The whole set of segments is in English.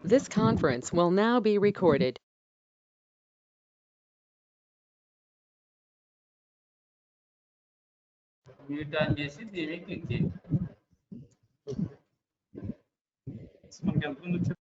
This conference will now be recorded. Mute on చేసి దీన్ని click చేయండి. మనకి ఎంతమంది వచ్చారు?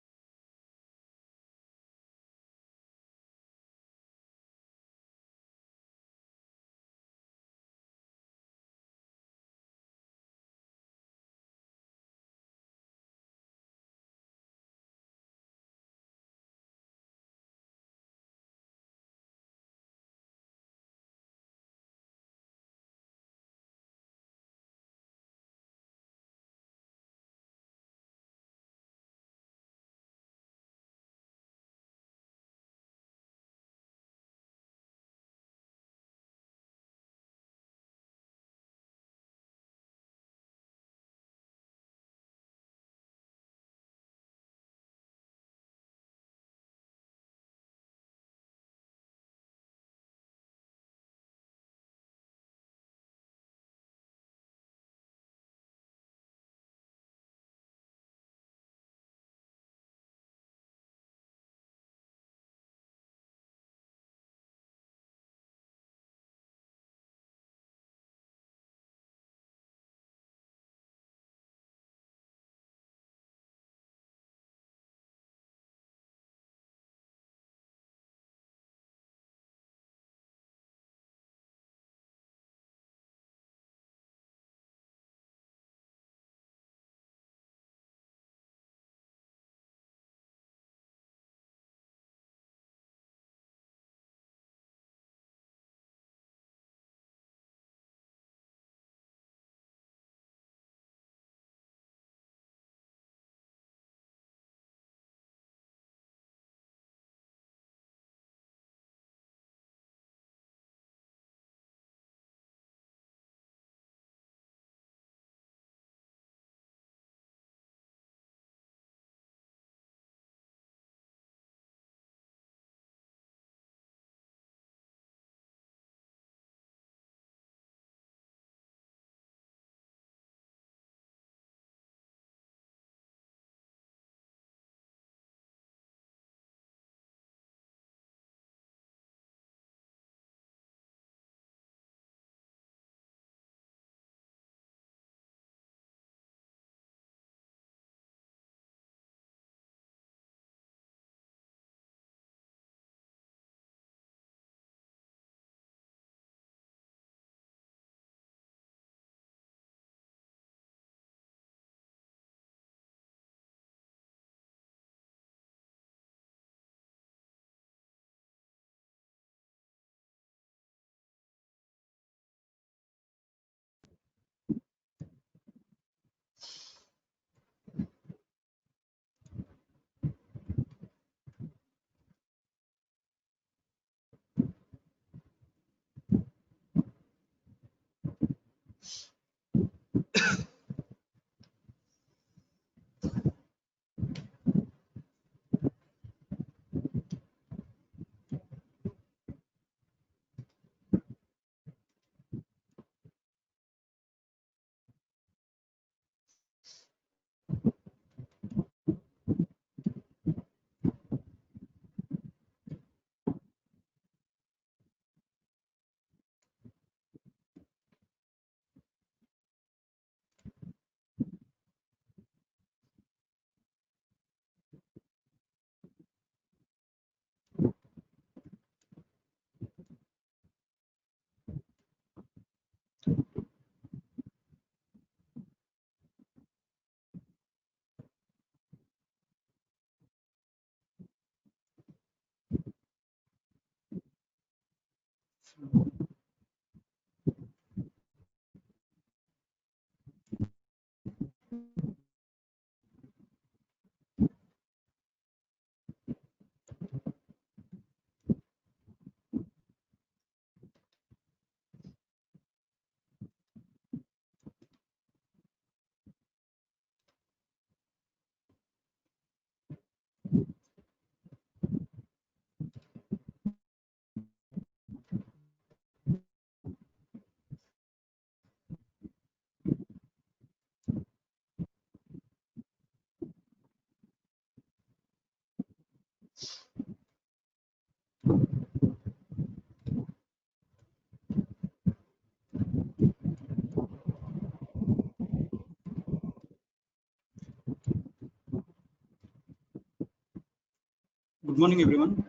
Good morning, everyone.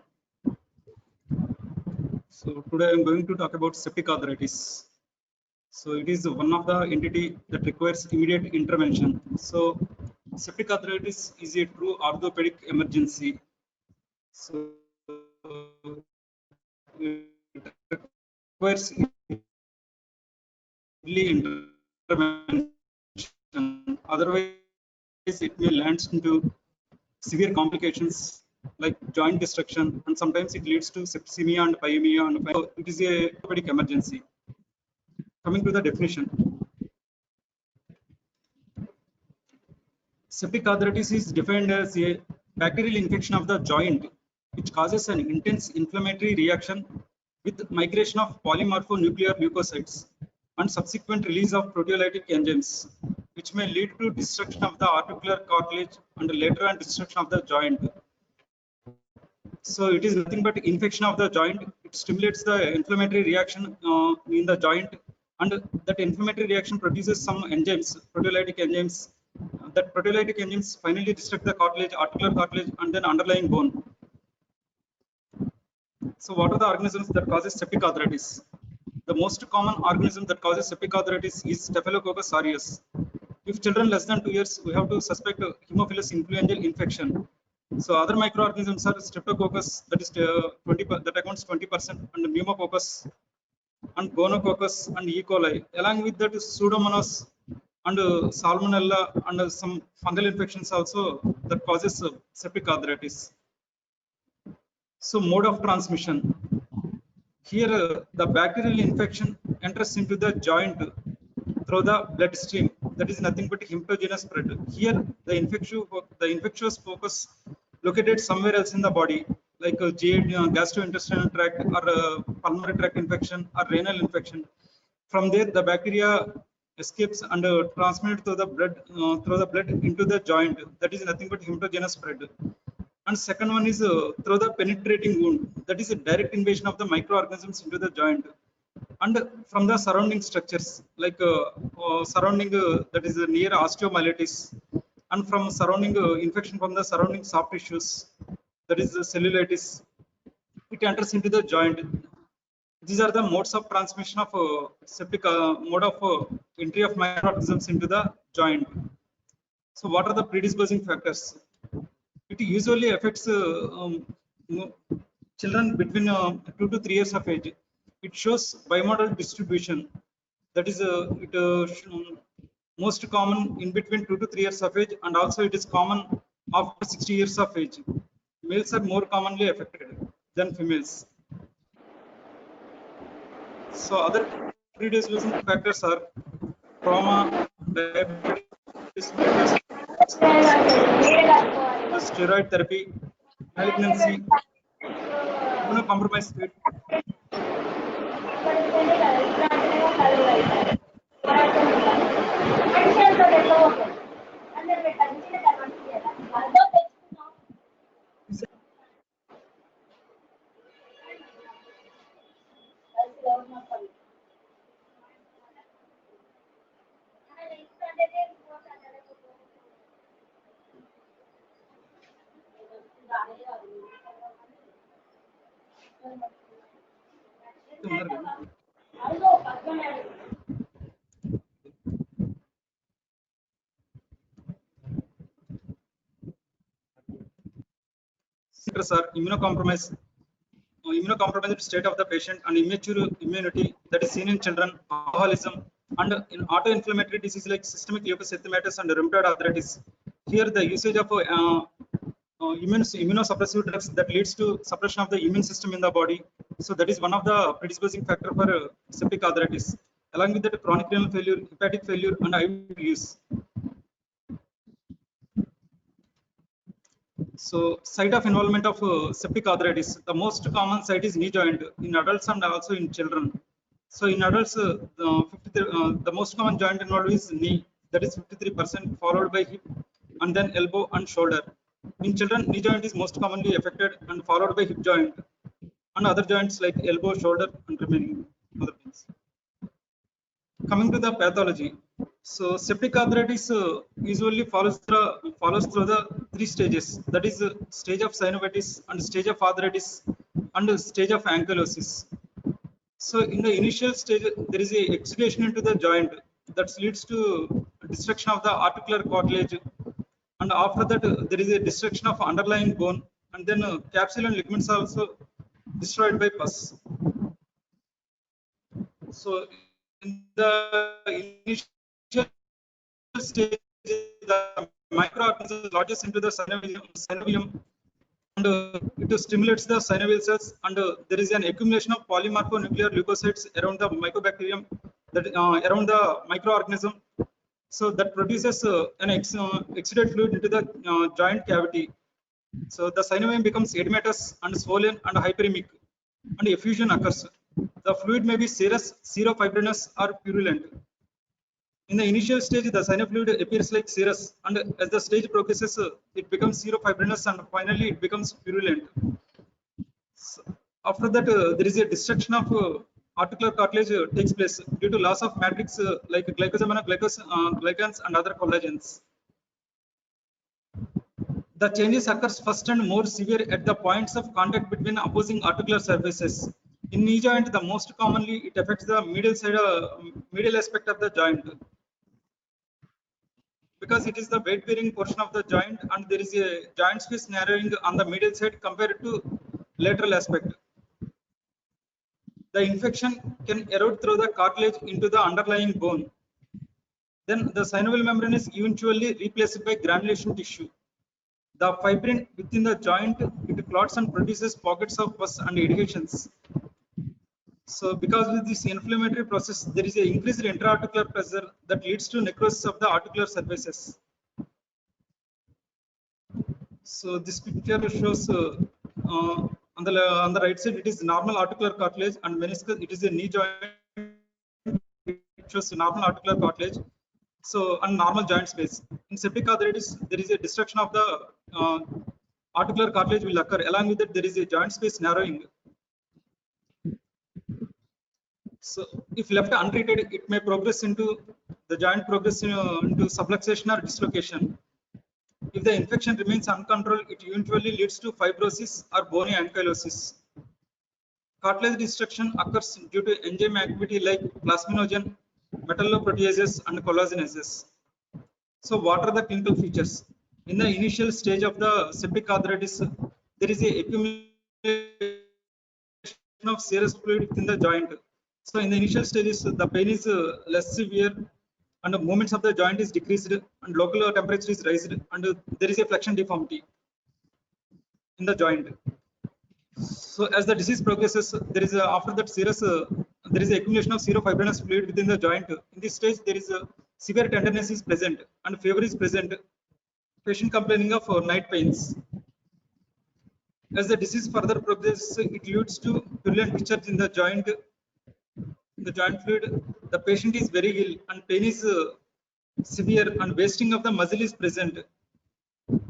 So today I am going to talk about septic arthritis. So it is one of the entity that requires immediate intervention. So septic arthritis is a true orthopedic emergency. So it requires early intervention. Otherwise, it may land into severe complications like joint destruction, and sometimes it leads to septicemia and pyemia. And so it is a orthopedic emergency. Coming to the definition, septic arthritis is defined as a bacterial infection of the joint which causes an intense inflammatory reaction with migration of polymorphonuclear leukocytes and subsequent release of proteolytic enzymes, which may lead to destruction of the articular cartilage and later on destruction of the joint. So it is nothing but infection of the joint. It stimulates the inflammatory reaction in the joint, and that inflammatory reaction produces some enzymes, proteolytic enzymes. That proteolytic enzymes finally destruct the cartilage, articular cartilage, and then underlying bone. So what are the organisms that causes septic arthritis? The most common organism that causes septic arthritis is Staphylococcus aureus. If children less than 2 years, we have to suspect Haemophilus influenzae infection. So other microorganisms are Streptococcus, that is 20, that accounts 20%, and Pneumococcus and Gonococcus and E. coli. Along with that, Pseudomonas and Salmonella and some fungal infections also that causes septic arthritis. So mode of transmission. Here, the bacterial infection enters into the joint through the bloodstream. That is nothing but hemogenous spread. Here, the infectious focus located somewhere else in the body, like gastrointestinal tract or pulmonary tract infection or renal infection. From there, the bacteria escapes and transmitted through the blood into the joint. That is nothing but hemogenous spread. And second one is through the penetrating wound. That is a direct invasion of the microorganisms into the joint. And from the surrounding structures, like surrounding that is near osteomyelitis, and from surrounding infection from the surrounding soft tissues, that is the cellulitis, it enters into the joint. These are the modes of transmission of septic mode of entry of microorganisms into the joint. So what are the predisposing factors? It usually affects children between 2 to 3 years of age. It shows bimodal distribution. That is most common in between 2 to 3 years of age, and also it is common after 60 years of age. Males are more commonly affected than females. So other predisposing factors are trauma, diabetes, steroid therapy, malignancy, immunocompromised state. Factors are immunocompromised state of the patient and immature immunity that is seen in children, alcoholism, and in autoinflammatory disease like systemic lupus erythematosus and rheumatoid arthritis. Here, the usage of immunosuppressive drugs that leads to suppression of the immune system in the body. So that is one of the predisposing factor for septic arthritis. Along with that, chronic renal failure, hepatic failure, and IV use. So site of involvement of septic arthritis. The most common site is knee joint in adults and also in children. So in adults, the most common joint involved is knee, that is 53%, followed by hip, and then elbow and shoulder. In children, knee joint is most commonly affected and followed by hip joint and other joints like elbow, shoulder, and remaining other things. Coming to the pathology, So septic arthritis usually follows through the three stages. That is stage of synovitis and stage of arthritis and stage of ankylosis. So in the initial stage, there is a exudation into the joint that leads to destruction of the articular cartilage, and after that there is a destruction of underlying bone, and then capsule and ligaments are also destroyed by pus. So in the initial stage, the microorganism lodges into the synovium, and it stimulates the synovial cells, and there is an accumulation of polymorphonuclear leukocytes around the mycobacterium, that around the microorganism. So that produces an exudate fluid into the joint cavity. So the synovium becomes edematous and swollen and hyperemic, and effusion occurs. The fluid may be serous, serofibrinous, or purulent. In the initial stage, the synofluid appears like serous, and as the stage progresses, it becomes serofibrinous, and finally it becomes purulent. So after that, there is a destruction of articular cartilage takes place due to loss of matrix like glycans and other collagens. The changes occurs first and more severe at the points of contact between opposing articular surfaces. In knee joint, the most commonly it affects the medial aspect of the joint, because it is the weight bearing portion of the joint, and there is a joint space narrowing on the medial side compared to lateral aspect. The infection can erode through the cartilage into the underlying bone. Then the synovial membrane is eventually replaced by granulation tissue. The fibrin within the joint, it clots and produces pockets of pus and adhesions. So because of this inflammatory process, there is an increased intra-articular pressure that leads to necrosis of the articular surfaces. So this picture shows on the right side, it is normal articular cartilage, and meniscus, it is a knee joint. It shows normal articular cartilage, so and normal joint space. In septic arthritis, there is a destruction of the articular cartilage will occur. Along with it, there is a joint space narrowing. So if left untreated, it may progress into the joint progress into subluxation or dislocation. If the infection remains uncontrolled, it eventually leads to fibrosis or bony ankylosis. Cartilage destruction occurs due to enzyme activity like plasminogen, metalloproteases, and collagenases. So what are the clinical features? In the initial stage of the septic arthritis, there is a accumulation of serous fluid within the joint. So in the initial stages, the pain is less severe, and the movements of the joint is decreased, and local temperature is raised, and there is a flexion deformity in the joint. So as the disease progresses, there is after that there is accumulation of serofibrinous fluid within the joint. In this stage, there is a severe tenderness is present and fever is present. Patient complaining of night pains. As the disease further progresses, it leads to purulent discharge in the joint. The joint fluid, the patient is very ill, and pain is severe, and wasting of the muscle is present.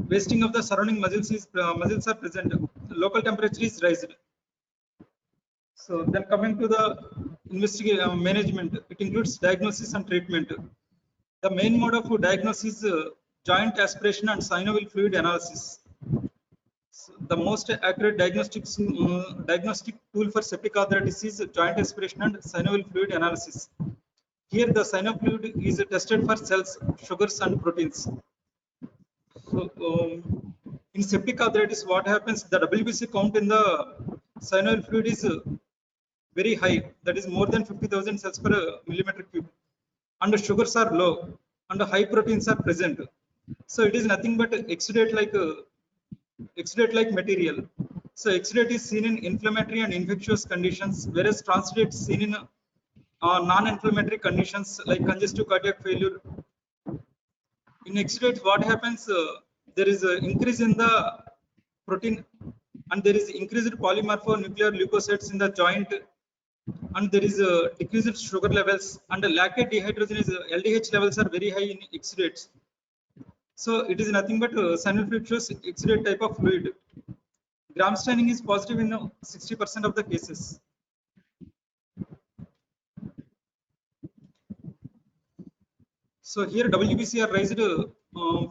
Wasting of the surrounding muscles are present. Local temperature is raised. So then coming to the investigation management, it includes diagnosis and treatment. The main mode of diagnosis is joint aspiration and synovial fluid analysis. So the most accurate diagnostic tool for septic arthritis is joint aspiration and synovial fluid analysis. Here the synovial fluid is tested for cells, sugars, and proteins. So in septic arthritis, what happens? The WBC count in the synovial fluid is very high. That is more than 50,000 cells per millimeter cube, and the sugars are low, and the high proteins are present. So it is nothing but exudate like material. So exudate is seen in inflammatory and infectious conditions, whereas transudate is seen in non-inflammatory conditions like congestive cardiac failure. In exudate, what happens? There is an increase in the protein, and there is increased polymorphonuclear leukocytes in the joint, and there is decreased sugar levels, and the lactate dehydrogenase LDH levels are very high in exudates. So it is nothing but synovial exudate type of fluid. Gram staining is positive in 60% of the cases. So here WBC are raised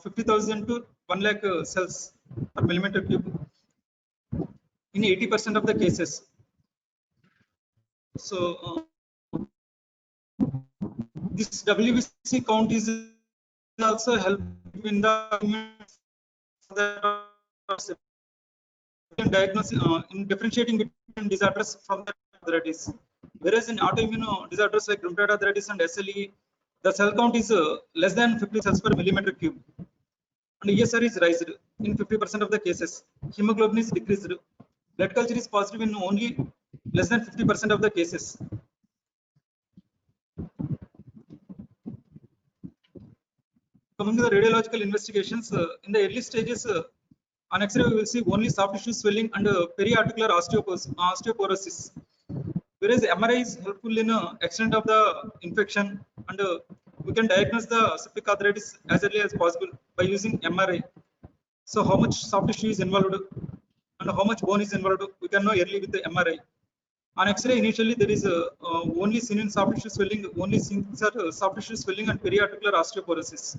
50,000 to 1 lakh cells per millimeter cube in 80% of the cases. So this WBC count is also helping in the diagnosis in differentiating between disorders from the arthritis. Whereas in autoimmune disorders like rheumatoid arthritis and SLE, the cell count is less than 50 cells per millimeter cube, and ESR is raised in 50% of the cases. Hemoglobin is decreased. Blood culture is positive in only less than 50% of the cases. Coming to the radiological investigations, in the early stages, on X-ray we will see only soft tissue swelling and periarticular osteoporosis. Whereas MRI is helpful in extent of the infection, and we can diagnose the septic arthritis as early as possible by using MRI. So how much soft tissue is involved and how much bone is involved, we can know early with the MRI. On X-ray, initially there is only seen in soft tissue swelling, only seen soft tissue swelling and periarticular osteoporosis.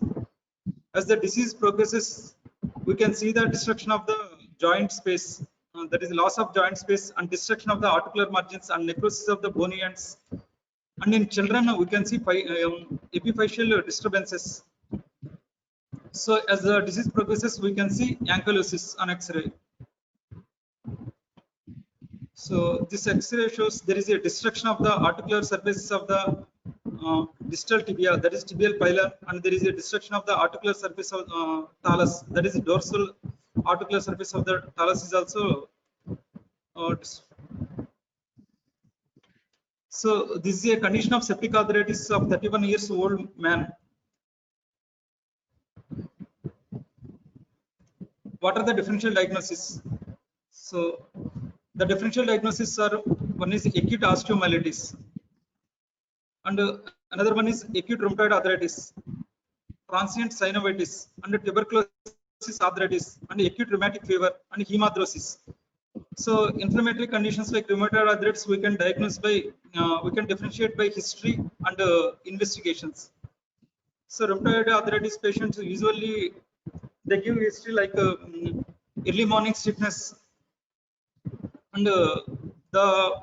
As the disease progresses, we can see the destruction of the joint space, that is loss of joint space, and destruction of the articular margins and necrosis of the bony ends. And in children, we can see epiphyseal disturbances. So as the disease progresses, we can see ankylosis on X-ray. So this X-ray shows there is a destruction of the articular surfaces of the distal tibia, that is tibial pylon, and there is a destruction of the articular surface of talus, that is dorsal articular surface of the talus is also. So this is a condition of septic arthritis of 31 years old man. What are the differential diagnoses? So the differential diagnoses are, one is acute osteomyelitis, and another one is acute rheumatoid arthritis, transient synovitis, and tuberculosis arthritis, and acute rheumatic fever, and hemarthrosis. So inflammatory conditions like rheumatoid arthritis we can diagnose by, we can differentiate by history and investigations. So rheumatoid arthritis patients usually they give history like early morning stiffness, and the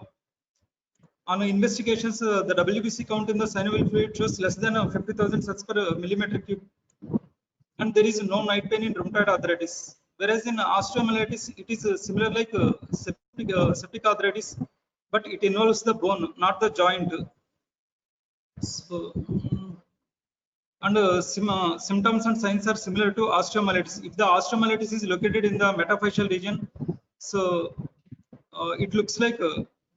on investigations the WBC count in the synovial fluid shows less than 50,000 cells per millimeter cube, and there is no night pain in rheumatoid arthritis. Whereas in osteomyelitis, it is similar like septic arthritis, but it involves the bone, not the joint. So, and symptoms and signs are similar to osteomyelitis. If the osteomyelitis is located in the metaphyseal region, so it looks like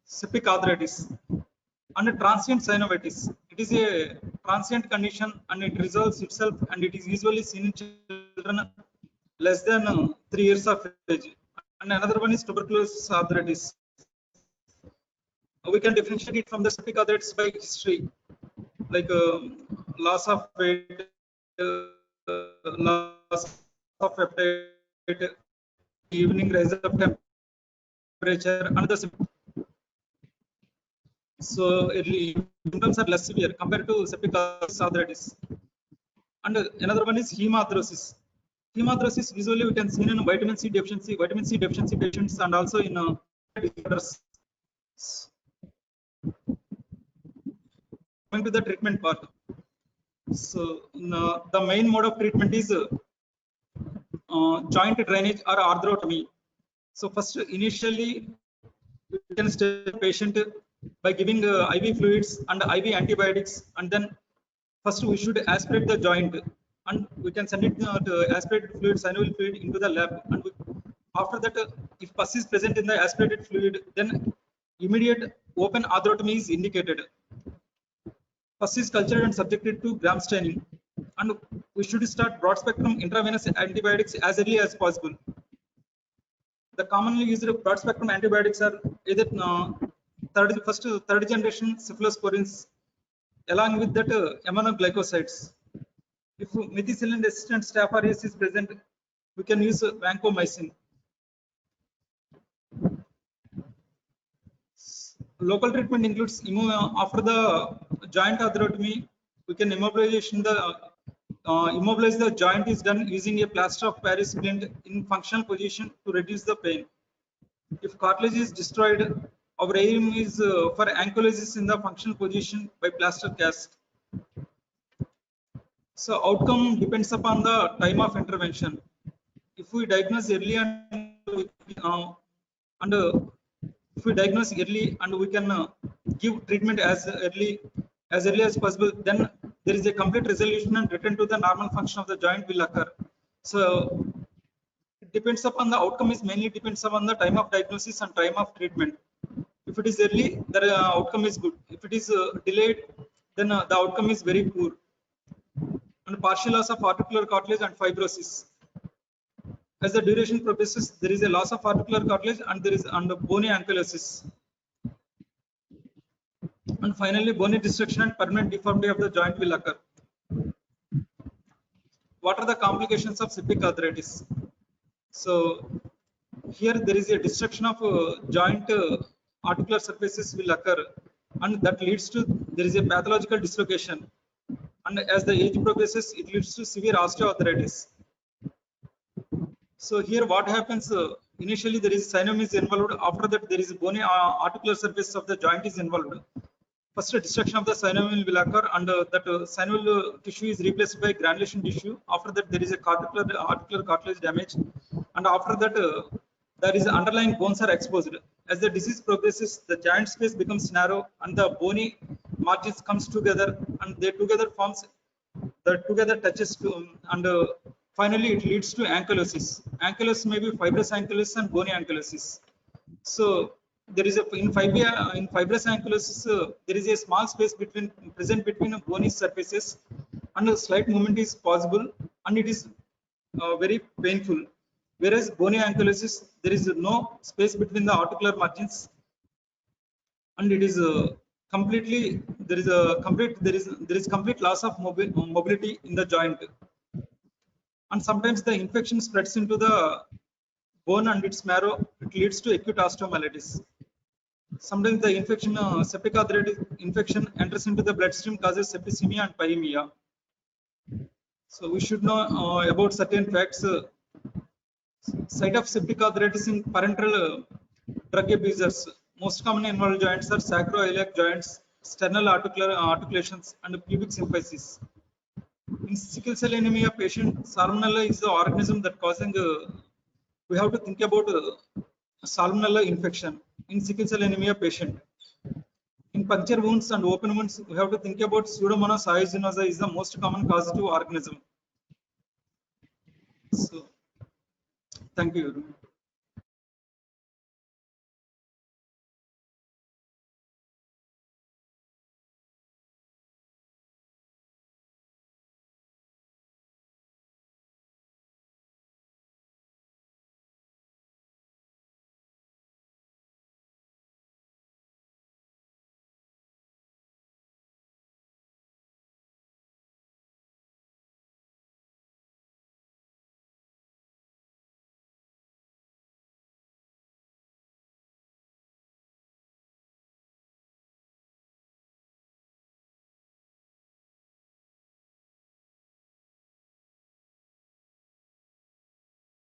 septic arthritis. And transient synovitis, it is a transient condition and it resolves itself, and it is usually seen in children less than 3 years of age. And another one is tuberculosis arthritis. We can differentiate it from the septic arthritis by history, like loss of weight, loss of appetite, evening rise of temperature, and the so early symptoms are less severe compared to septic arthritis. And another one is hemarthrosis. Hemarthrosis usually we can see in vitamin C deficiency patients, and also in disorders. Coming to the treatment part, so the main mode of treatment is joint drainage or arthrotomy. So first, initially we can start the patient by giving IV fluids and IV antibiotics, and then first we should aspirate the joint, and we can send it to aspirated fluid, synovial fluid, into the lab. And after that, if pus is present in the aspirated fluid, then immediate open arthrotomy is indicated. Pus is cultured and subjected to gram staining, and we should start broad spectrum intravenous antibiotics as early as possible. The commonly used broad spectrum antibiotics are either third generation cephalosporins, along with that aminoglycosides. If methicillin resistant Staph aureus is present, we can use vancomycin. Local treatment includes after the joint arthrotomy, we can immobilization the immobilize the joint is done using a plaster of Paris splint in functional position to reduce the pain. If cartilage is destroyed, our aim is for ankylosis in the functional position by plaster cast. So outcome depends upon the time of intervention. If we diagnose early if we diagnose early and we can give treatment as early as possible, then there is a complete resolution and return to the normal function of the joint will occur. So it depends upon the outcome is mainly depends upon the time of diagnosis and time of treatment. If it is early, the outcome is good. If it is delayed, then the outcome is very poor. And partial loss of articular cartilage and fibrosis. As the duration progresses, there is a loss of articular cartilage and there is bony ankylosis. And finally, bony destruction and permanent deformity of the joint will occur. What are the complications of septic arthritis? So here there is a destruction of joint articular surfaces will occur, and that leads to there is a pathological dislocation. And as the age progresses, it leads to severe osteoarthritis. So here what happens, initially there is synovium is involved, after that there is bony articular surface of the joint is involved. First destruction of the synovium will occur, and that synovial tissue is replaced by granulation tissue. After that there is a articular cartilage damage, and after that there is underlying bones are exposed. As the disease progresses, the joint space becomes narrow and the bony margins comes together, and they together forms the together touches to, and finally it leads to ankylosis. Ankylosis may be fibrous ankylosis and bony ankylosis. So there is a in fibrous ankylosis there is a small space present between bony surfaces, and a slight movement is possible, and it is very painful. Whereas bony ankylosis, there is no space between the articular margins, and it is completely there is complete loss of mobility in the joint, and sometimes the infection spreads into the bone and its marrow. It leads to acute osteomyelitis. Sometimes the infection, septic arthritis infection enters into the bloodstream, causes septicemia and pyemia. So we should know about certain facts. Site of septic arthritis in parenteral drug abusers. Most commonly involved joints are sacroiliac joints, sternal articulations, and pubic symphysis. In sickle cell anemia patient, Salmonella is the organism that causing. We have to think about Salmonella infection in sickle cell anemia patient. In puncture wounds and open wounds, we have to think about Pseudomonas aeruginosa is the most common causative organism. So, thank you.